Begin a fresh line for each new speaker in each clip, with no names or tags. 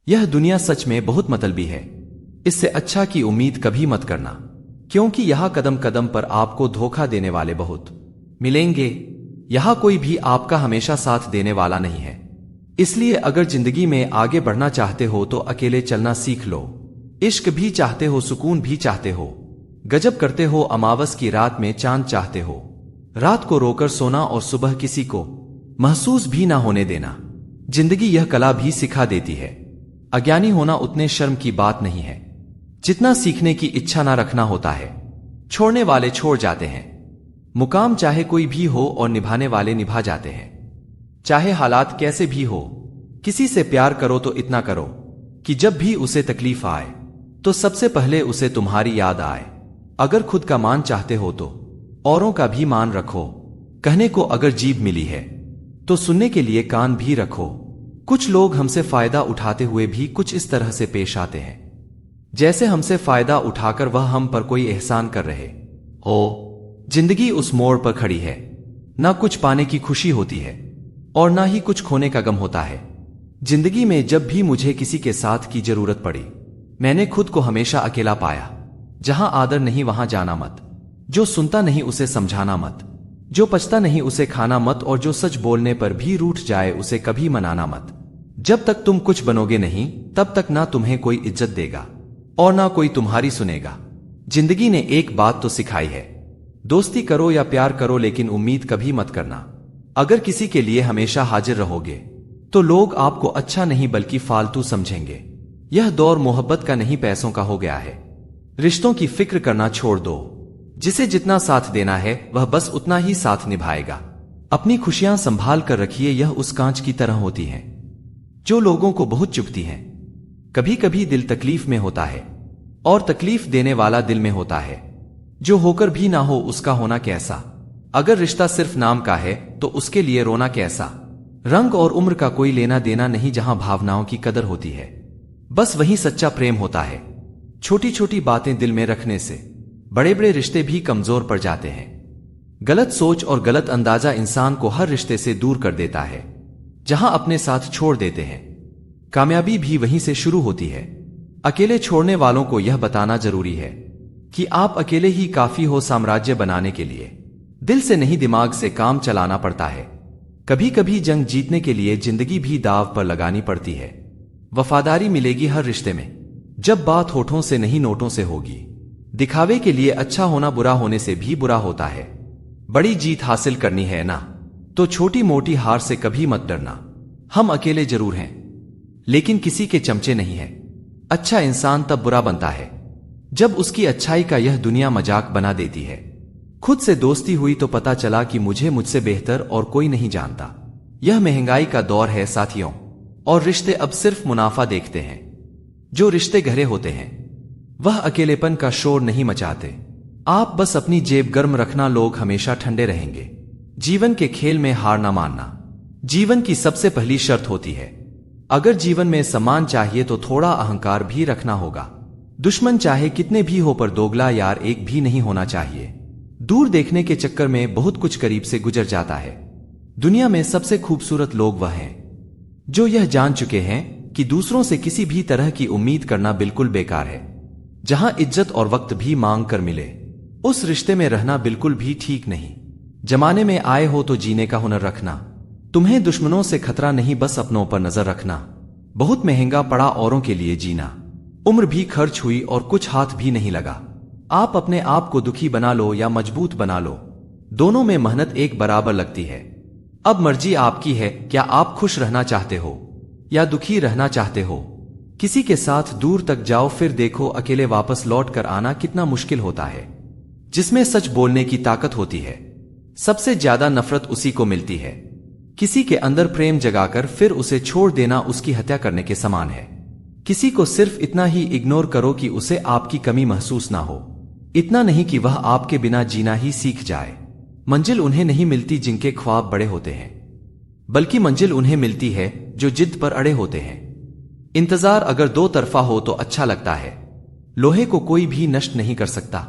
यह दुनिया सच में बहुत मतलबी है। इससे अच्छा की उम्मीद कभी मत करना, क्योंकि यहां कदम कदम पर आपको धोखा देने वाले बहुत मिलेंगे। यहां कोई भी आपका हमेशा साथ देने वाला नहीं है। इसलिए अगर जिंदगी में आगे बढ़ना चाहते हो तो अकेले चलना सीख लो। इश्क भी चाहते हो, सुकून भी चाहते हो, गजब करते हो, अमावस की रात में चांद चाहते हो, रात को रोकर सोना और सुबह किसी को महसूस भी ना होने देना। जिंदगी यह कला भी सिखा देती है। अज्ञानी होना उतने शर्म की बात नहीं है जितना सीखने की इच्छा ना रखना होता है। छोड़ने वाले छोड़ जाते हैं, मुकाम चाहे कोई भी हो, और निभाने वाले निभा जाते हैं। चाहे हालात कैसे भी हो, किसी से प्यार करो तो इतना करो कि जब भी उसे तकलीफ आए तो सबसे पहले उसे तुम्हारी याद आए। अगर खुद का मान चाहते हो तो औरों का भी मान रखो। कहने को अगर जीभ मिली है तो सुनने के लिए कान भी रखो। कुछ लोग हमसे फायदा उठाते हुए भी कुछ इस तरह से पेश आते हैं जैसे हमसे फायदा उठाकर वह हम पर कोई एहसान कर रहे हो। जिंदगी उस मोड़ पर खड़ी है, ना कुछ पाने की खुशी होती है और ना ही कुछ खोने का गम होता है। जिंदगी में जब भी मुझे किसी के साथ की जरूरत पड़ी, मैंने खुद को हमेशा अकेला पाया। जहां आदर नहीं वहां जाना मत, जो सुनता नहीं उसे समझाना मत, जो पचता नहीं उसे खाना मत, और जो सच बोलने पर भी रूठ जाए उसे कभी मनाना मत। जब तक तुम कुछ बनोगे नहीं तब तक ना तुम्हें कोई इज्जत देगा और ना कोई तुम्हारी सुनेगा। जिंदगी ने एक बात तो सिखाई है, दोस्ती करो या प्यार करो लेकिन उम्मीद कभी मत करना। अगर किसी के लिए हमेशा हाजिर रहोगे तो लोग आपको अच्छा नहीं बल्कि फालतू समझेंगे। यह दौर मोहब्बत का नहीं पैसों का हो गया है। रिश्तों की फिक्र करना छोड़ दो। जिसे जितना साथ देना है वह बस उतना ही साथ निभाएगा। अपनी खुशियां संभाल कर रखिए, यह उस कांच की तरह होती हैं जो लोगों को बहुत चुभती हैं। कभी कभी दिल तकलीफ में होता है और तकलीफ देने वाला दिल में होता है। जो होकर भी ना हो उसका होना कैसा। अगर रिश्ता सिर्फ नाम का है तो उसके लिए रोना कैसा। रंग और उम्र का कोई लेना देना नहीं, जहां भावनाओं की कदर होती है बस वहीं सच्चा प्रेम होता है। छोटी छोटी बातें दिल में रखने से बड़े बड़े रिश्ते भी कमजोर पड़ जाते हैं। गलत सोच और गलत अंदाजा इंसान को हर रिश्ते से दूर कर देता है। जहां अपने साथ छोड़ देते हैं, कामयाबी भी वहीं से शुरू होती है। अकेले छोड़ने वालों को यह बताना जरूरी है कि आप अकेले ही काफी हो साम्राज्य बनाने के लिए। दिल से नहीं दिमाग से काम चलाना पड़ता है। कभी कभी जंग जीतने के लिए जिंदगी भी दाव पर लगानी पड़ती है। वफादारी मिलेगी हर रिश्ते में जब बात होठों से नहीं नोटों से होगी। दिखावे के लिए अच्छा होना बुरा होने से भी बुरा होता है। बड़ी जीत हासिल करनी है ना तो छोटी मोटी हार से कभी मत डरना। हम अकेले जरूर हैं लेकिन किसी के चमचे नहीं हैं। अच्छा इंसान तब बुरा बनता है जब उसकी अच्छाई का यह दुनिया मजाक बना देती है। खुद से दोस्ती हुई तो पता चला कि मुझसे बेहतर और कोई नहीं जानता। यह महंगाई का दौर है साथियों, और रिश्ते अब सिर्फ मुनाफा देखते हैं। जो रिश्ते गहरे होते हैं वह अकेलेपन का शोर नहीं मचाते। आप बस अपनी जेब गर्म रखना, लोग हमेशा ठंडे रहेंगे। जीवन के खेल में हार ना मानना जीवन की सबसे पहली शर्त होती है। अगर जीवन में सम्मान चाहिए तो थोड़ा अहंकार भी रखना होगा। दुश्मन चाहे कितने भी हो पर दोगला यार एक भी नहीं होना चाहिए। दूर देखने के चक्कर में बहुत कुछ करीब से गुजर जाता है। दुनिया में सबसे खूबसूरत लोग वह हैं जो यह जान चुके हैं कि दूसरों से किसी भी तरह की उम्मीद करना बिल्कुल बेकार है। जहां इज्जत और वक्त भी मांग कर मिले उस रिश्ते में रहना बिल्कुल भी ठीक नहीं। जमाने में आए हो तो जीने का हुनर रखना। तुम्हें दुश्मनों से खतरा नहीं, बस अपनों पर नजर रखना। बहुत महंगा पड़ा औरों के लिए जीना। उम्र भी खर्च हुई और कुछ हाथ भी नहीं लगा। आप अपने आप को दुखी बना लो या मजबूत बना लो, दोनों में मेहनत एक बराबर लगती है। अब मर्जी आपकी है, क्या आप खुश रहना चाहते हो या दुखी रहना चाहते हो। किसी के साथ दूर तक जाओ फिर देखो अकेले वापस लौट कर आना कितना मुश्किल होता है। जिसमें सच बोलने की ताकत होती है सबसे ज्यादा नफरत उसी को मिलती है। किसी के अंदर प्रेम जगाकर फिर उसे छोड़ देना उसकी हत्या करने के समान है। किसी को सिर्फ इतना ही इग्नोर करो कि उसे आपकी कमी महसूस ना हो। इतना नहीं कि वह आपके बिना जीना ही सीख जाए। मंजिल उन्हें नहीं मिलती जिनके ख्वाब बड़े होते हैं, बल्कि मंजिल उन्हें मिलती है जो जिद पर अड़े होते हैं। इंतजार अगर दो तरफा हो तो अच्छा लगता है। लोहे को कोई भी नष्ट नहीं कर सकता,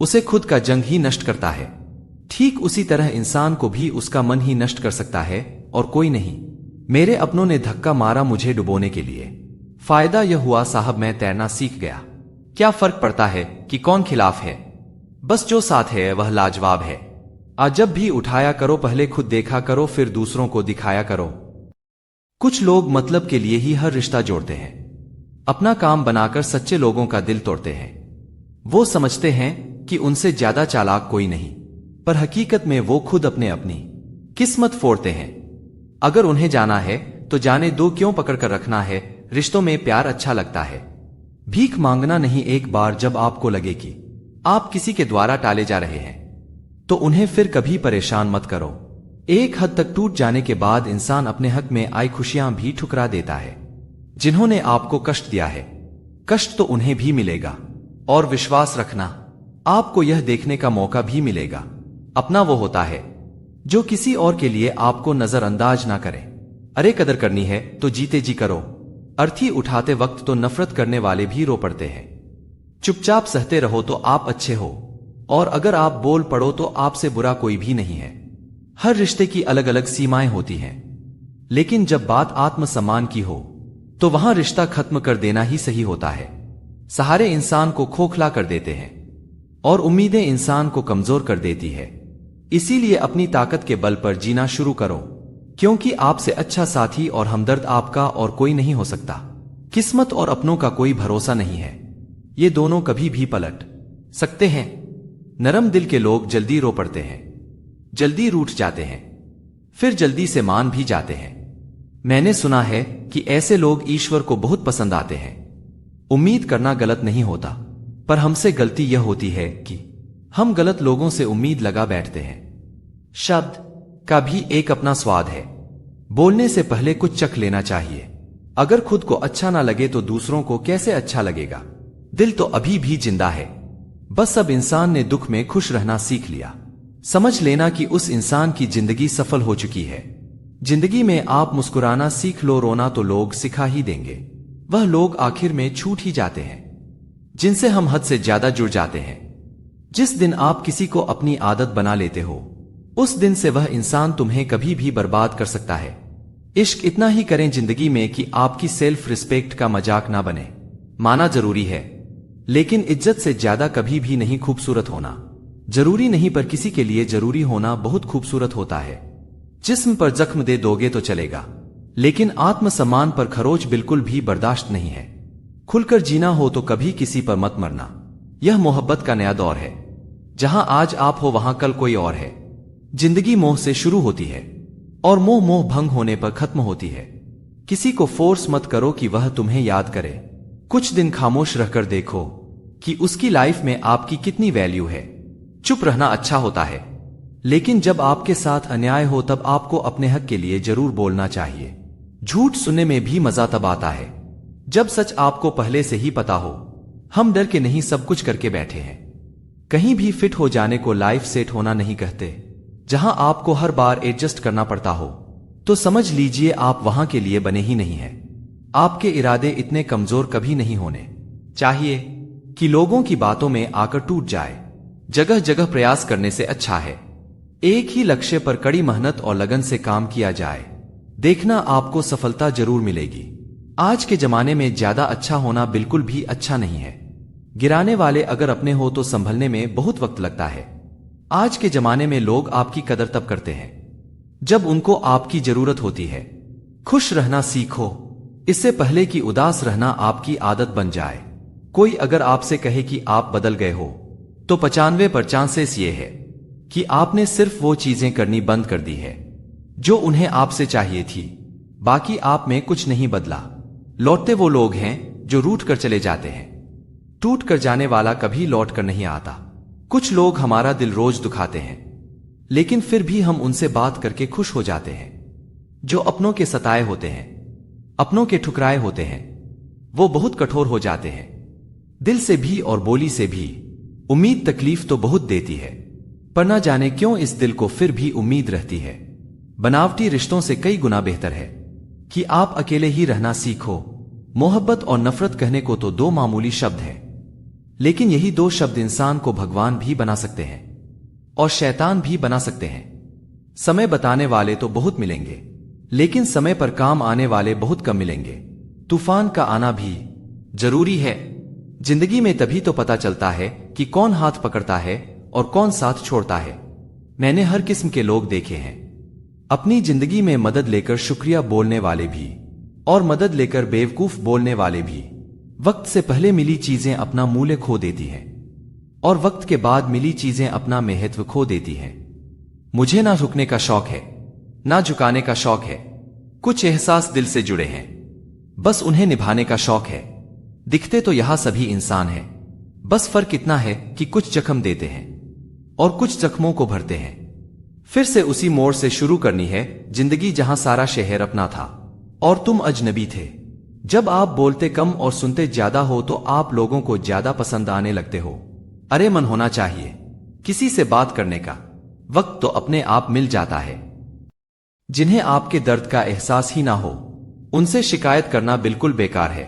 उसे खुद का जंग ही नष्ट करता है। ठीक उसी तरह इंसान को भी उसका मन ही नष्ट कर सकता है और कोई नहीं। मेरे अपनों ने धक्का मारा मुझे डुबोने के लिए, फायदा यह हुआ साहब मैं तैरना सीख गया। क्या फर्क पड़ता है कि कौन खिलाफ है, बस जो साथ है वह लाजवाब है। आज जब भी उठाया करो पहले खुद देखा करो फिर दूसरों को दिखाया करो। कुछ लोग मतलब के लिए ही हर रिश्ता जोड़ते हैं, अपना काम बनाकर सच्चे लोगों का दिल तोड़ते हैं। वो समझते हैं कि उनसे ज्यादा चालाक कोई नहीं, पर हकीकत में वो खुद अपनी किस्मत फोड़ते हैं। अगर उन्हें जाना है तो जाने दो, क्यों पकड़ कर रखना है। रिश्तों में प्यार अच्छा लगता है, भीख मांगना नहीं। एक बार जब आपको लगे कि आप किसी के द्वारा टाले जा रहे हैं तो उन्हें फिर कभी परेशान मत करो। एक हद तक टूट जाने के बाद इंसान अपने हक में आई खुशियां भी ठुकरा देता है। जिन्होंने आपको कष्ट दिया है, कष्ट तो उन्हें भी मिलेगा। और विश्वास रखना, आपको यह देखने का मौका भी मिलेगा। अपना वो होता है जो किसी और के लिए आपको नजरअंदाज ना करे। अरे कदर करनी है तो जीते जी करो। अर्थी उठाते वक्त तो नफरत करने वाले भी रो पड़ते हैं। चुपचाप सहते रहो तो आप अच्छे हो, और अगर आप बोल पड़ो तो आपसे बुरा कोई भी नहीं है। हर रिश्ते की अलग अलग सीमाएं होती हैं, लेकिन जब बात आत्मसम्मान की हो तो वहां रिश्ता खत्म कर देना ही सही होता है। सहारे इंसान को खोखला कर देते हैं और उम्मीदें इंसान को कमजोर कर देती है। इसीलिए अपनी ताकत के बल पर जीना शुरू करो, क्योंकि आपसे अच्छा साथी और हमदर्द आपका और कोई नहीं हो सकता। किस्मत और अपनों का कोई भरोसा नहीं है, ये दोनों कभी भी पलट सकते हैं। नरम दिल के लोग जल्दी रो पड़ते हैं, जल्दी रूठ जाते हैं, फिर जल्दी से मान भी जाते हैं। मैंने सुना है कि ऐसे लोग ईश्वर को बहुत पसंद आते हैं। उम्मीद करना गलत नहीं होता, पर हमसे गलती यह होती है कि हम गलत लोगों से उम्मीद लगा बैठते हैं। शब्द का भी एक अपना स्वाद है, बोलने से पहले कुछ चख लेना चाहिए। अगर खुद को अच्छा ना लगे तो दूसरों को कैसे अच्छा लगेगा। दिल तो अभी भी जिंदा है, बस अब इंसान ने दुख में खुश रहना सीख लिया। समझ लेना कि उस इंसान की जिंदगी सफल हो चुकी है। जिंदगी में आप मुस्कुराना सीख लो, रोना तो लोग सिखा ही देंगे। वह लोग आखिर में छूट ही जाते हैं जिनसे हम हद से ज्यादा जुड़ जाते हैं। जिस दिन आप किसी को अपनी आदत बना लेते हो, उस दिन से वह इंसान तुम्हें कभी भी बर्बाद कर सकता है। इश्क इतना ही करें जिंदगी में कि आपकी सेल्फ रिस्पेक्ट का मजाक ना बने। माना जरूरी है, लेकिन इज्जत से ज्यादा कभी भी नहीं। खूबसूरत होना जरूरी नहीं, पर किसी के लिए जरूरी होना बहुत खूबसूरत होता है। जिस्म पर जख्म दे दोगे तो चलेगा, लेकिन आत्मसम्मान पर खरोच बिल्कुल भी बर्दाश्त नहीं है। खुलकर जीना हो तो कभी किसी पर मत मरना। यह मोहब्बत का नया दौर है, जहां आज आप हो वहां कल कोई और है। जिंदगी मोह से शुरू होती है और मोह भंग होने पर खत्म होती है। किसी को फोर्स मत करो कि वह तुम्हें याद करे। कुछ दिन खामोश रहकर देखो कि उसकी लाइफ में आपकी कितनी वैल्यू है। चुप रहना अच्छा होता है, लेकिन जब आपके साथ अन्याय हो तब आपको अपने हक के लिए जरूर बोलना चाहिए। झूठ सुनने में भी मजा तब आता है जब सच आपको पहले से ही पता हो। हम डर के नहीं सब कुछ करके बैठे हैं। कहीं भी फिट हो जाने को लाइफ सेट होना नहीं कहते। जहां आपको हर बार एडजस्ट करना पड़ता हो तो समझ लीजिए आप वहां के लिए बने ही नहीं हैं। आपके इरादे इतने कमजोर कभी नहीं होने चाहिए कि लोगों की बातों में आकर टूट जाए। जगह जगह प्रयास करने से अच्छा है एक ही लक्ष्य पर कड़ी मेहनत और लगन से काम किया जाए। देखना आपको सफलता जरूर मिलेगी। आज के जमाने में ज्यादा अच्छा होना बिल्कुल भी अच्छा नहीं है। गिराने वाले अगर अपने हो तो संभलने में बहुत वक्त लगता है। आज के जमाने में लोग आपकी कदर तब करते हैं जब उनको आपकी जरूरत होती है। खुश रहना सीखो, इससे पहले कि उदास रहना आपकी आदत बन जाए। कोई अगर आपसे कहे कि आप बदल गए हो तो 95% चांसेस ये है कि आपने सिर्फ वो चीजें करनी बंद कर दी है जो उन्हें आपसे चाहिए थी। बाकी आप में कुछ नहीं बदला। लौटते वो लोग हैं जो रूठ कर चले जाते हैं। टूट कर जाने वाला कभी लौट कर नहीं आता। कुछ लोग हमारा दिल रोज दुखाते हैं, लेकिन फिर भी हम उनसे बात करके खुश हो जाते हैं। जो अपनों के सताए होते हैं, अपनों के ठुकराए होते हैं, वो बहुत कठोर हो जाते हैं। दिल से भी और बोली से भी। उम्मीद तकलीफ तो बहुत देती है, पर ना जाने क्यों इस दिल को फिर भी उम्मीद रहती है। बनावटी रिश्तों से कई गुना बेहतर है कि आप अकेले ही रहना सीखो। मोहब्बत और नफरत कहने को तो दो मामूली शब्द हैं, लेकिन यही दो शब्द इंसान को भगवान भी बना सकते हैं और शैतान भी बना सकते हैं। समय बताने वाले तो बहुत मिलेंगे, लेकिन समय पर काम आने वाले बहुत कम मिलेंगे। तूफान का आना भी जरूरी है। जिंदगी में तभी तो पता चलता है कि कौन हाथ पकड़ता है और कौन साथ छोड़ता है। मैंने हर किस्म के लोग देखे हैं, अपनी जिंदगी में मदद लेकर शुक्रिया बोलने वाले भी और मदद लेकर बेवकूफ बोलने वाले भी। वक्त से पहले मिली चीजें अपना मूल्य खो देती हैं और वक्त के बाद मिली चीजें अपना महत्व खो देती हैं। मुझे ना झुकने का शौक है, ना झुकाने का शौक है। कुछ एहसास दिल से जुड़े हैं, बस उन्हें निभाने का शौक है। दिखते तो यहां सभी इंसान हैं, बस फर्क इतना है कि कुछ जख्म देते हैं और कुछ जख्मों को भरते हैं। फिर से उसी मोड़ से शुरू करनी है जिंदगी जहां सारा शहर अपना था और तुम अजनबी थे। जब आप बोलते कम और सुनते ज्यादा हो तो आप लोगों को ज्यादा पसंद आने लगते हो। अरे मन होना चाहिए किसी से बात करने का, वक्त तो अपने आप मिल जाता है। जिन्हें आपके दर्द का एहसास ही ना हो उनसे शिकायत करना बिल्कुल बेकार है।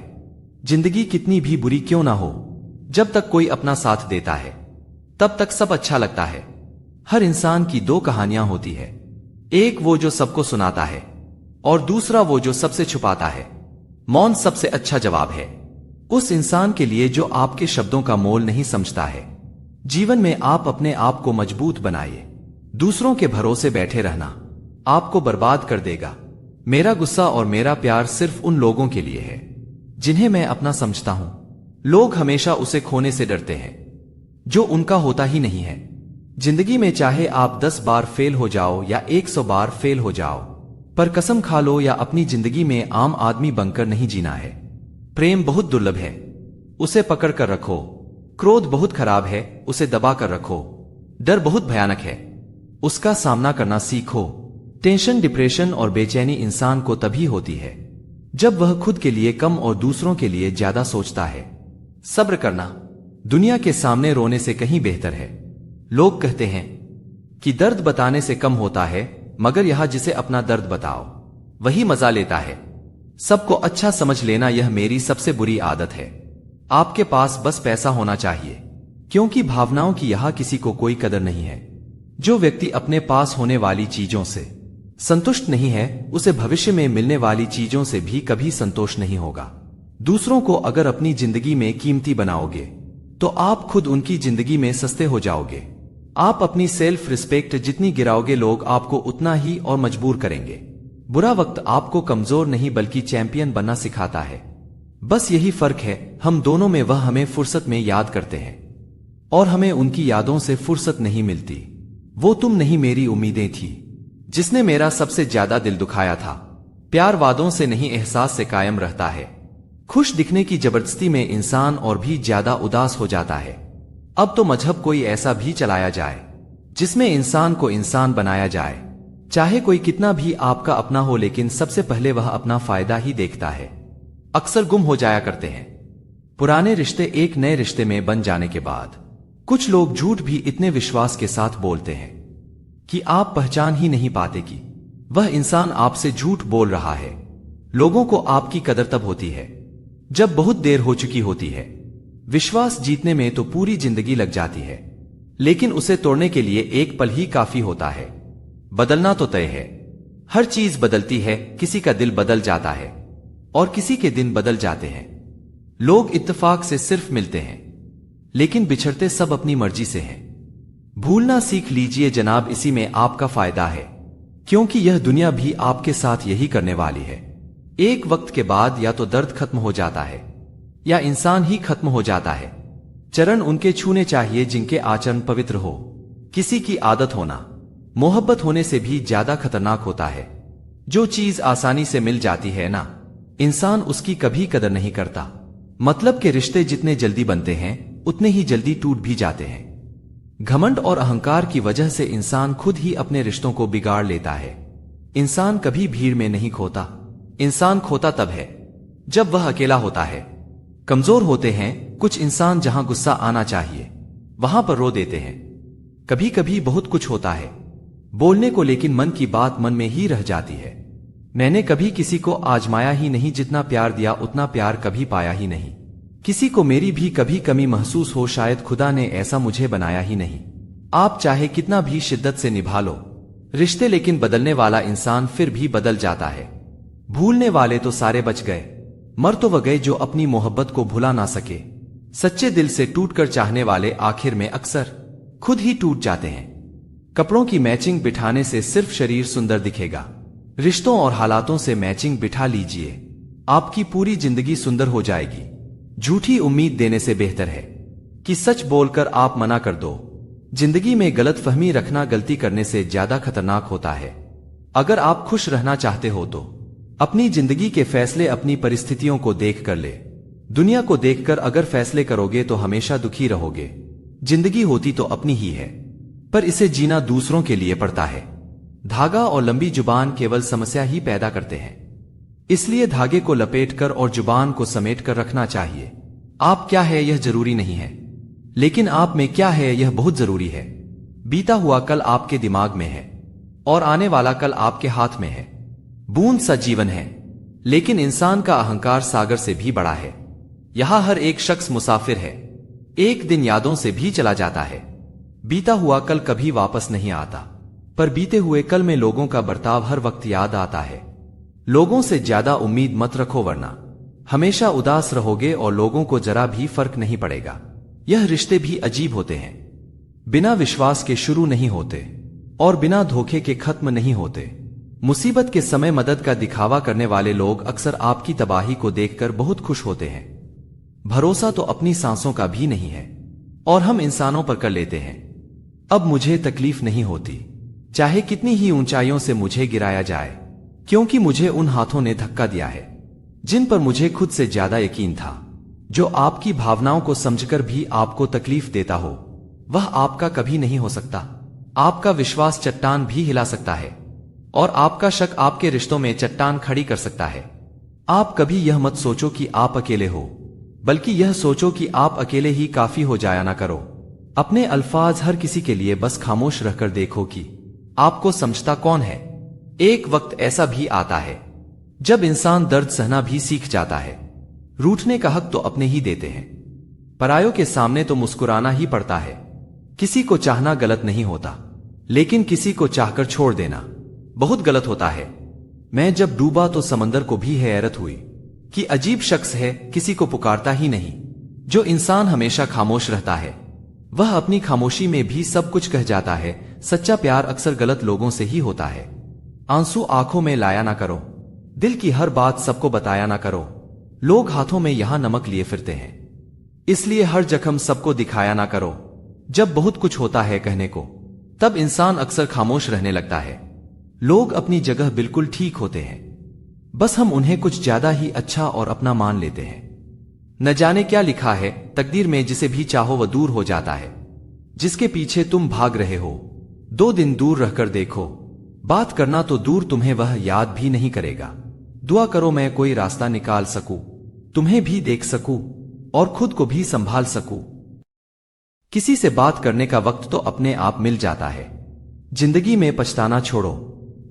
जिंदगी कितनी भी बुरी क्यों ना हो, जब तक कोई अपना साथ देता है तब तक सब अच्छा लगता है। हर इंसान की दो कहानियां होती है, एक वो जो सबको सुनाता है और दूसरा वो जो सबसे छुपाता है। मौन सबसे अच्छा जवाब है उस इंसान के लिए जो आपके शब्दों का मोल नहीं समझता है। जीवन में आप अपने आप को मजबूत बनाइए। दूसरों के भरोसे बैठे रहना आपको बर्बाद कर देगा। मेरा गुस्सा और मेरा प्यार सिर्फ उन लोगों के लिए है जिन्हें मैं अपना समझता हूं। लोग हमेशा उसे खोने से डरते हैं जो उनका होता ही नहीं है। जिंदगी में चाहे आप 10 बार फेल हो जाओ या 100 बार फेल हो जाओ, पर कसम खा लो या अपनी जिंदगी में आम आदमी बनकर नहीं जीना है। प्रेम बहुत दुर्लभ है, उसे पकड़ कर रखो। क्रोध बहुत खराब है, उसे दबा कर रखो। डर बहुत भयानक है, उसका सामना करना सीखो। टेंशन, डिप्रेशन और बेचैनी इंसान को तभी होती है जब वह खुद के लिए कम और दूसरों के लिए ज्यादा सोचता है। सब्र करना दुनिया के सामने रोने से कहीं बेहतर है। लोग कहते हैं कि दर्द बताने से कम होता है, मगर यहां जिसे अपना दर्द बताओ वही मजा लेता है। सबको अच्छा समझ लेना यह मेरी सबसे बुरी आदत है। आपके पास बस पैसा होना चाहिए, क्योंकि भावनाओं की यहां किसी को कोई कदर नहीं है। जो व्यक्ति अपने पास होने वाली चीजों से संतुष्ट नहीं है उसे भविष्य में मिलने वाली चीजों से भी कभी संतोष नहीं होगा। दूसरों को अगर अपनी जिंदगी में कीमती बनाओगे तो आप खुद उनकी जिंदगी में सस्ते हो जाओगे। आप अपनी सेल्फ रिस्पेक्ट जितनी गिराओगे लोग आपको उतना ही और मजबूर करेंगे। बुरा वक्त आपको कमजोर नहीं बल्कि चैंपियन बनना सिखाता है। बस यही फर्क है हम दोनों में। वह हमें फुर्सत में याद करते हैं और हमें उनकी यादों से फुर्सत नहीं मिलती। वो तुम नहीं मेरी उम्मीदें थी जिसने मेरा सबसे ज्यादा दिल दुखाया था। प्यार वादों से नहीं एहसास से कायम रहता है। खुश दिखने की जबरदस्ती में इंसान और भी ज्यादा उदास हो जाता है। अब तो मजहब कोई ऐसा भी चलाया जाए जिसमें इंसान को इंसान बनाया जाए। चाहे कोई कितना भी आपका अपना हो, लेकिन सबसे पहले वह अपना फायदा ही देखता है। अक्सर गुम हो जाया करते हैं पुराने रिश्ते एक नए रिश्ते में बन जाने के बाद। कुछ लोग झूठ भी इतने विश्वास के साथ बोलते हैं कि आप पहचान ही नहीं पाते कि वह इंसान आपसे झूठ बोल रहा है। लोगों को आपकी कदर तब होती है जब बहुत देर हो चुकी होती है। विश्वास जीतने में तो पूरी जिंदगी लग जाती है, लेकिन उसे तोड़ने के लिए एक पल ही काफी होता है। बदलना तो तय है, हर चीज बदलती है। किसी का दिल बदल जाता है और किसी के दिन बदल जाते हैं। लोग इत्तेफाक से सिर्फ मिलते हैं, लेकिन बिछड़ते सब अपनी मर्जी से हैं। भूलना सीख लीजिए जनाब, इसी में आपका फायदा है, क्योंकि यह दुनिया भी आपके साथ यही करने वाली है। एक वक्त के बाद या तो दर्द खत्म हो जाता है या इंसान ही खत्म हो जाता है। चरण उनके छूने चाहिए जिनके आचरण पवित्र हो। किसी की आदत होना मोहब्बत होने से भी ज्यादा खतरनाक होता है। जो चीज आसानी से मिल जाती है ना, इंसान उसकी कभी कदर नहीं करता। मतलब के रिश्ते जितने जल्दी बनते हैं उतने ही जल्दी टूट भी जाते हैं। घमंड और अहंकार की वजह से इंसान खुद ही अपने रिश्तों को बिगाड़ लेता है। इंसान कभी भीड़ में नहीं खोता, इंसान खोता तब है जब वह अकेला होता है। कमजोर होते हैं कुछ इंसान, जहां गुस्सा आना चाहिए वहां पर रो देते हैं। कभी कभी बहुत कुछ होता है बोलने को, लेकिन मन की बात मन में ही रह जाती है। मैंने कभी किसी को आजमाया ही नहीं, जितना प्यार दिया उतना प्यार कभी पाया ही नहीं। किसी को मेरी भी कभी कमी महसूस हो, शायद खुदा ने ऐसा मुझे बनाया ही नहीं। आप चाहे कितना भी शिद्दत से निभा लो रिश्ते, लेकिन बदलने वाला इंसान फिर भी बदल जाता है। भूलने वाले तो सारे बच गए, मर तो वह गए जो अपनी मोहब्बत को भुला ना सके। सच्चे दिल से टूटकर चाहने वाले आखिर में अक्सर खुद ही टूट जाते हैं। कपड़ों की मैचिंग बिठाने से सिर्फ शरीर सुंदर दिखेगा, रिश्तों और हालातों से मैचिंग बिठा लीजिए, आपकी पूरी जिंदगी सुंदर हो जाएगी। झूठी उम्मीद देने से बेहतर है कि सच बोलकर आप मना कर दो। जिंदगी में गलतफहमी रखना गलती करने से ज्यादा खतरनाक होता है। अगर आप खुश रहना चाहते हो तो अपनी जिंदगी के फैसले अपनी परिस्थितियों को देख कर ले। दुनिया को देखकर अगर फैसले करोगे तो हमेशा दुखी रहोगे। जिंदगी होती तो अपनी ही है, पर इसे जीना दूसरों के लिए पड़ता है। धागा और लंबी जुबान केवल समस्या ही पैदा करते हैं, इसलिए धागे को लपेटकर और जुबान को समेट कर रखना चाहिए। आप क्या है यह जरूरी नहीं है, लेकिन आप में क्या है यह बहुत जरूरी है। बीता हुआ कल आपके दिमाग में है और आने वाला कल आपके हाथ में है। बूंद सा जीवन है, लेकिन इंसान का अहंकार सागर से भी बड़ा है। यहां हर एक शख्स मुसाफिर है, एक दिन यादों से भी चला जाता है। बीता हुआ कल कभी वापस नहीं आता, पर बीते हुए कल में लोगों का बर्ताव हर वक्त याद आता है। लोगों से ज्यादा उम्मीद मत रखो, वरना हमेशा उदास रहोगे और लोगों को जरा भी फर्क नहीं पड़ेगा। यह रिश्ते भी अजीब होते हैं, बिना विश्वास के शुरू नहीं होते और बिना धोखे के खत्म नहीं होते। मुसीबत के समय मदद का दिखावा करने वाले लोग अक्सर आपकी तबाही को देखकर बहुत खुश होते हैं। भरोसा तो अपनी सांसों का भी नहीं है और हम इंसानों पर कर लेते हैं। अब मुझे तकलीफ नहीं होती, चाहे कितनी ही ऊंचाइयों से मुझे गिराया जाए, क्योंकि मुझे उन हाथों ने धक्का दिया है जिन पर मुझे खुद से ज्यादा यकीन था। जो आपकी भावनाओं को समझकर भी आपको तकलीफ देता हो, वह आपका कभी नहीं हो सकता। आपका विश्वास चट्टान भी हिला सकता है और आपका शक आपके रिश्तों में चट्टान खड़ी कर सकता है। आप कभी यह मत सोचो कि आप अकेले हो, बल्कि यह सोचो कि आप अकेले ही काफी हो जाया ना करो। अपने अल्फाज हर किसी के लिए बस खामोश रहकर देखो कि आपको समझता कौन है। एक वक्त ऐसा भी आता है जब इंसान दर्द सहना भी सीख जाता है। रूठने का हक तो अपने ही देते हैं, परायों के सामने तो मुस्कुराना ही पड़ता है। किसी को चाहना गलत नहीं होता, लेकिन किसी को चाहकर छोड़ देना बहुत गलत होता है। मैं जब डूबा तो समंदर को भी हैरत हुई कि अजीब शख्स है, किसी को पुकारता ही नहीं। जो इंसान हमेशा खामोश रहता है, वह अपनी खामोशी में भी सब कुछ कह जाता है। सच्चा प्यार अक्सर गलत लोगों से ही होता है। आंसू आंखों में लाया ना करो, दिल की हर बात सबको बताया ना करो। लोग हाथों में यहां नमक लिए फिरते हैं, इसलिए हर जख्म सबको दिखाया ना करो। जब बहुत कुछ होता है कहने को, तब इंसान अक्सर खामोश रहने लगता है। लोग अपनी जगह बिल्कुल ठीक होते हैं, बस हम उन्हें कुछ ज्यादा ही अच्छा और अपना मान लेते हैं। न जाने क्या लिखा है तकदीर में, जिसे भी चाहो वह दूर हो जाता है। जिसके पीछे तुम भाग रहे हो, 2 दिन दूर रहकर देखो। बात करना तो दूर, तुम्हें वह याद भी नहीं करेगा। दुआ करो मैं कोई रास्ता निकाल सकूं, तुम्हें भी देख सकूं और खुद को भी संभाल सकूं। किसी से बात करने का वक्त तो अपने आप मिल जाता है। जिंदगी में पछताना छोड़ो,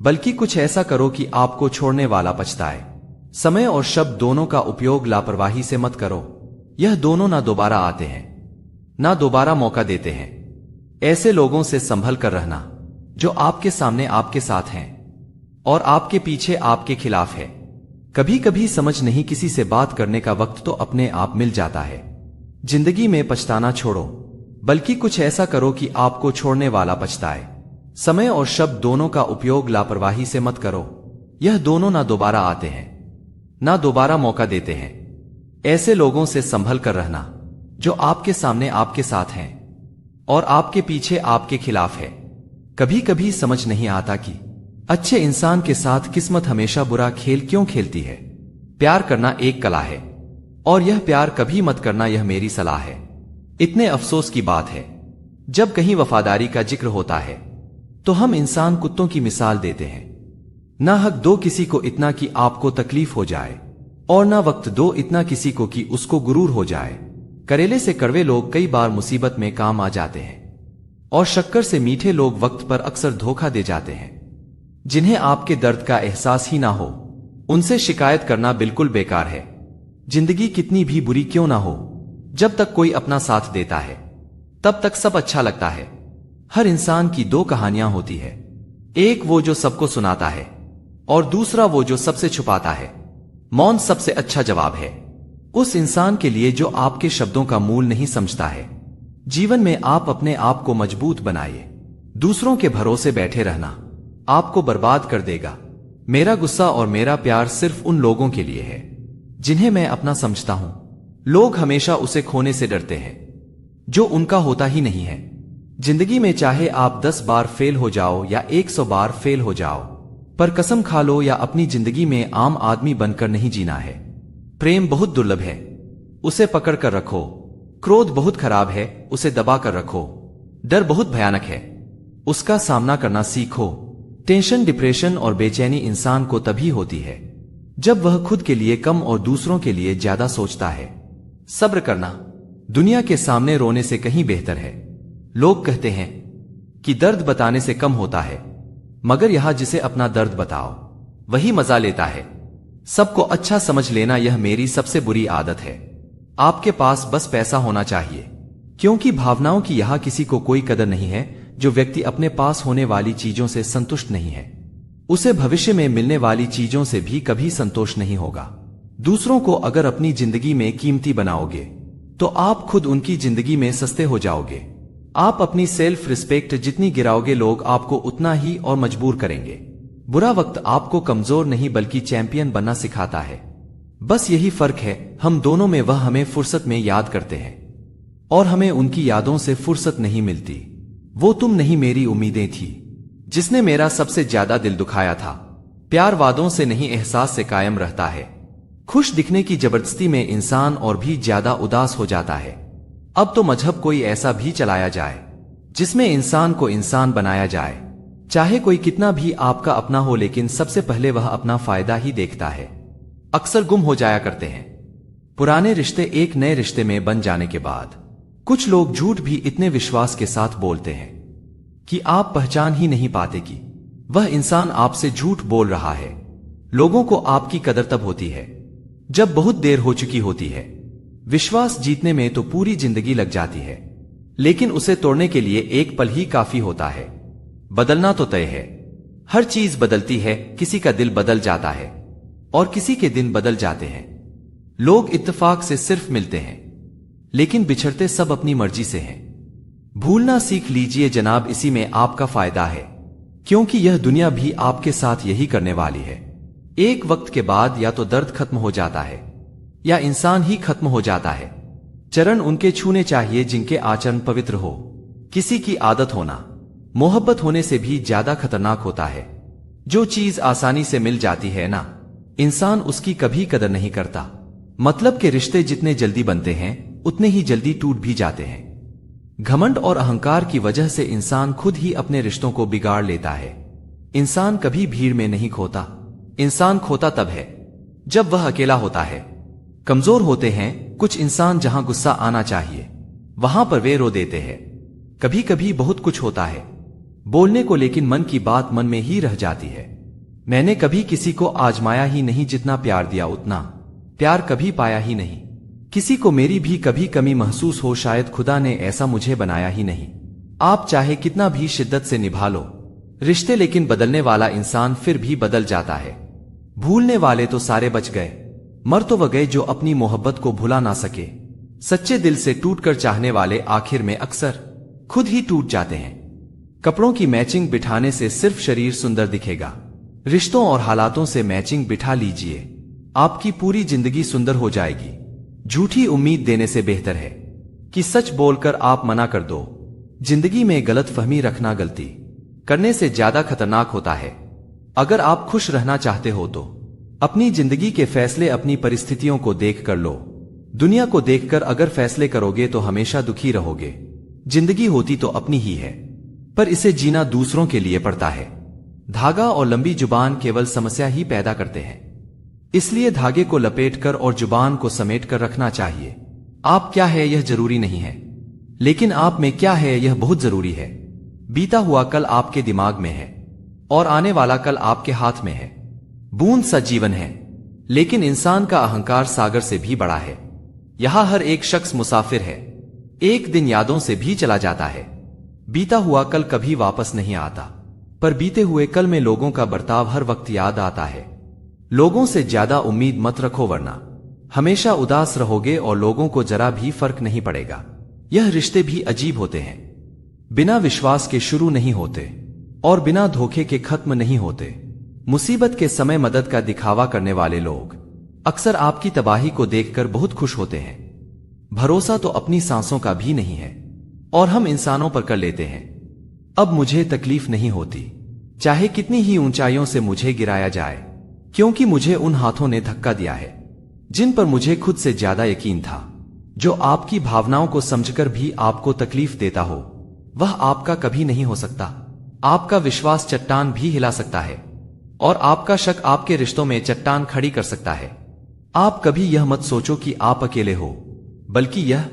बल्कि कुछ ऐसा करो कि आपको छोड़ने वाला पछताए। समय और शब्द दोनों का उपयोग लापरवाही से मत करो। यह दोनों ना दोबारा आते हैं, ना दोबारा मौका देते हैं। ऐसे लोगों से संभल कर रहना जो आपके सामने आपके साथ हैं और आपके पीछे आपके खिलाफ है। कभी कभी समझ नहीं, किसी से बात करने का वक्त तो अपने आप मिल जाता है। जिंदगी में पछताना छोड़ो, बल्कि कुछ ऐसा करो कि आपको छोड़ने वाला पछताए। समय और शब्द दोनों का उपयोग लापरवाही से मत करो। यह दोनों ना दोबारा आते हैं, ना दोबारा मौका देते हैं। ऐसे लोगों से संभल कर रहना जो आपके सामने आपके साथ हैं और आपके पीछे आपके खिलाफ है। कभी कभी समझ नहीं आता कि अच्छे इंसान के साथ किस्मत हमेशा बुरा खेल क्यों खेलती है। प्यार करना एक कला है और यह प्यार कभी मत करना, यह मेरी सलाह है। इतने अफसोस की बात है, जब कहीं वफादारी का जिक्र होता है तो हम इंसान कुत्तों की मिसाल देते हैं। ना हक दो किसी को इतना कि आपको तकलीफ हो जाए, और ना वक्त दो इतना किसी को कि उसको गुरूर हो जाए। करेले से कड़वे लोग कई बार मुसीबत में काम आ जाते हैं और शक्कर से मीठे लोग वक्त पर अक्सर धोखा दे जाते हैं। जिन्हें आपके दर्द का एहसास ही ना हो, उनसे शिकायत करना बिल्कुल बेकार है। जिंदगी कितनी भी बुरी क्यों ना हो, जब तक कोई अपना साथ देता है तब तक सब अच्छा लगता है। हर इंसान की 2 कहानियां होती है, एक वो जो सबको सुनाता है और दूसरा वो जो सबसे छुपाता है। मौन सबसे अच्छा जवाब है उस इंसान के लिए जो आपके शब्दों का मूल नहीं समझता है। जीवन में आप अपने आप को मजबूत बनाइए। दूसरों के भरोसे बैठे रहना आपको बर्बाद कर देगा। मेरा गुस्सा और मेरा प्यार सिर्फ उन लोगों के लिए है जिन्हें मैं अपना समझता हूं। लोग हमेशा उसे खोने से डरते हैं जो उनका होता ही नहीं है। जिंदगी में चाहे आप 10 बार फेल हो जाओ या 100 बार फेल हो जाओ, पर कसम खा लो या अपनी जिंदगी में आम आदमी बनकर नहीं जीना है। प्रेम बहुत दुर्लभ है, उसे पकड़ कर रखो। क्रोध बहुत खराब है, उसे दबा कर रखो। डर बहुत भयानक है, उसका सामना करना सीखो। टेंशन, डिप्रेशन और बेचैनी इंसान को तभी होती है जब वह खुद के लिए कम और दूसरों के लिए ज्यादा सोचता है। सब्र करना दुनिया के सामने रोने से कहीं बेहतर है। लोग कहते हैं कि दर्द बताने से कम होता है, मगर यहां जिसे अपना दर्द बताओ वही मजा लेता है। सबको अच्छा समझ लेना यह मेरी सबसे बुरी आदत है। आपके पास बस पैसा होना चाहिए, क्योंकि भावनाओं की यहां किसी को कोई कदर नहीं है। जो व्यक्ति अपने पास होने वाली चीजों से संतुष्ट नहीं है, उसे भविष्य में मिलने वाली चीजों से भी कभी संतोष नहीं होगा। दूसरों को अगर अपनी जिंदगी में कीमती बनाओगे तो आप खुद उनकी जिंदगी में सस्ते हो जाओगे। आप अपनी सेल्फ रिस्पेक्ट जितनी गिराओगे, लोग आपको उतना ही और मजबूर करेंगे। बुरा वक्त आपको कमजोर नहीं बल्कि चैंपियन बनना सिखाता है। बस यही फर्क है हम दोनों में। वह हमें फुर्सत में याद करते हैं और हमें उनकी यादों से फुर्सत नहीं मिलती। वो तुम नहीं, मेरी उम्मीदें थी जिसने मेरा सबसे ज्यादा दिल दुखाया था। प्यार वादों से नहीं एहसास से कायम रहता है। खुश दिखने की जबरदस्ती में इंसान और भी ज्यादा उदास हो जाता है। अब तो मजहब कोई ऐसा भी चलाया जाए जिसमें इंसान को इंसान बनाया जाए। चाहे कोई कितना भी आपका अपना हो, लेकिन सबसे पहले वह अपना फायदा ही देखता है। अक्सर गुम हो जाया करते हैं पुराने रिश्ते एक नए रिश्ते में बन जाने के बाद। कुछ लोग झूठ भी इतने विश्वास के साथ बोलते हैं कि आप पहचान ही नहीं पाते कि वह इंसान आपसे झूठ बोल रहा है। लोगों को आपकी कदर तब होती है जब बहुत देर हो चुकी होती है। विश्वास जीतने में तो पूरी जिंदगी लग जाती है, लेकिन उसे तोड़ने के लिए एक पल ही काफी होता है। बदलना तो तय है, हर चीज बदलती है। किसी का दिल बदल जाता है और किसी के दिन बदल जाते हैं। लोग इत्तेफाक से सिर्फ मिलते हैं, लेकिन बिछड़ते सब अपनी मर्जी से हैं। भूलना सीख लीजिए जनाब, इसी में आपका फायदा है, क्योंकि यह दुनिया भी आपके साथ यही करने वाली है। एक वक्त के बाद या तो दर्द खत्म हो जाता है या इंसान ही खत्म हो जाता है। चरण उनके छूने चाहिए जिनके आचरण पवित्र हो। किसी की आदत होना मोहब्बत होने से भी ज्यादा खतरनाक होता है। जो चीज आसानी से मिल जाती है ना, इंसान उसकी कभी कदर नहीं करता। मतलब के रिश्ते जितने जल्दी बनते हैं उतने ही जल्दी टूट भी जाते हैं। घमंड और अहंकार की वजह से इंसान खुद ही अपने रिश्तों को बिगाड़ लेता है। इंसान कभी भीड़ में नहीं खोता, इंसान खोता तब है जब वह अकेला होता है। कमजोर होते हैं कुछ इंसान, जहां गुस्सा आना चाहिए वहां पर वे रो देते हैं। कभी कभी बहुत कुछ होता है बोलने को, लेकिन मन की बात मन में ही रह जाती है। मैंने कभी किसी को आजमाया ही नहीं, जितना प्यार दिया उतना प्यार कभी पाया ही नहीं। किसी को मेरी भी कभी कमी महसूस हो, शायद खुदा ने ऐसा मुझे बनाया ही नहीं। आप चाहे कितना भी शिद्दत से निभा लो रिश्ते, लेकिन बदलने वाला इंसान फिर भी बदल जाता है। भूलने वाले तो सारे बच गए, मर तो वह गए जो अपनी मोहब्बत को भुला ना सके। सच्चे दिल से टूटकर चाहने वाले आखिर में अक्सर खुद ही टूट जाते हैं। कपड़ों की मैचिंग बिठाने से सिर्फ शरीर सुंदर दिखेगा, रिश्तों और हालातों से मैचिंग बिठा लीजिए, आपकी पूरी जिंदगी सुंदर हो जाएगी। झूठी उम्मीद देने से बेहतर है कि सच बोलकर आप मना कर दो। जिंदगी में गलत फहमी रखना गलती करने से ज्यादा खतरनाक होता है। अगर आप खुश रहना चाहते हो तो अपनी जिंदगी के फैसले अपनी परिस्थितियों को देख कर लो। दुनिया को देखकर अगर फैसले करोगे तो हमेशा दुखी रहोगे। जिंदगी होती तो अपनी ही है, पर इसे जीना दूसरों के लिए पड़ता है। धागा और लंबी जुबान केवल समस्या ही पैदा करते हैं, इसलिए धागे को लपेटकर और जुबान को समेट कर रखना चाहिए। आप क्या है यह जरूरी नहीं है, लेकिन आप में क्या है यह बहुत जरूरी है। बीता हुआ कल आपके दिमाग में है और आने वाला कल आपके हाथ में है। बूंद सा जीवन है, लेकिन इंसान का अहंकार सागर से भी बड़ा है। यहां हर एक शख्स मुसाफिर है, एक दिन यादों से भी चला जाता है। बीता हुआ कल कभी वापस नहीं आता, पर बीते हुए कल में लोगों का बर्ताव हर वक्त याद आता है। लोगों से ज्यादा उम्मीद मत रखो, वरना हमेशा उदास रहोगे और लोगों को जरा भी फर्क नहीं पड़ेगा। यह रिश्ते भी अजीब होते हैं, बिना विश्वास के शुरू नहीं होते और बिना धोखे के खत्म नहीं होते। मुसीबत के समय मदद का दिखावा करने वाले लोग अक्सर आपकी तबाही को देखकर बहुत खुश होते हैं। भरोसा तो अपनी सांसों का भी नहीं है और हम इंसानों पर कर लेते हैं। अब मुझे तकलीफ नहीं होती, चाहे कितनी ही ऊंचाइयों से मुझे गिराया जाए, क्योंकि मुझे उन हाथों ने धक्का दिया है जिन पर मुझे खुद से ज्यादा यकीन था। जो आपकी भावनाओं को समझकर भी आपको तकलीफ देता हो, वह आपका कभी नहीं हो सकता। आपका विश्वास चट्टान भी हिला सकता है और आपका शक आपके रिश्तों में चट्टान खड़ी कर सकता है। आप कभी यह मत सोचो कि आप अकेले हो, बल्कि यह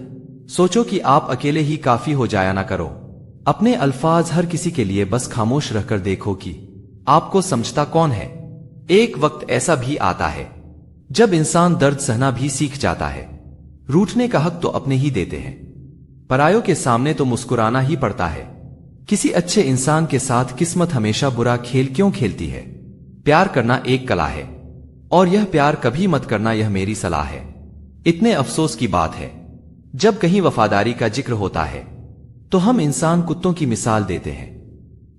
सोचो कि आप अकेले ही काफी हो जाया ना करो। अपने अल्फाज हर किसी के लिए बस खामोश रहकर देखो कि आपको समझता कौन है। एक वक्त ऐसा भी आता है जब इंसान दर्द सहना भी सीख जाता है। रूठने का हक तो अपने ही देते हैं, परायों के सामने तो मुस्कुराना ही पड़ता है। किसी अच्छे इंसान के साथ किस्मत हमेशा बुरा खेल क्यों खेलती है? प्यार करना एक कला है और यह प्यार कभी मत करना, यह मेरी सलाह है। इतने अफसोस की बात है, जब कहीं वफादारी का जिक्र होता है तो हम इंसान कुत्तों की मिसाल देते हैं।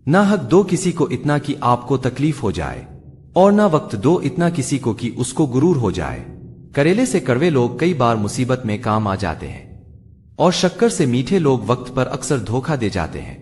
ना हक दो किसी को इतना कि आपको तकलीफ हो जाए और ना वक्त दो इतना किसी को कि उसको गुरूर हो जाए। करेले से कड़वे लोग कई बार मुसीबत में काम आ जाते हैं और शक्कर से मीठे लोग वक्त पर अक्सर धोखा दे जाते हैं।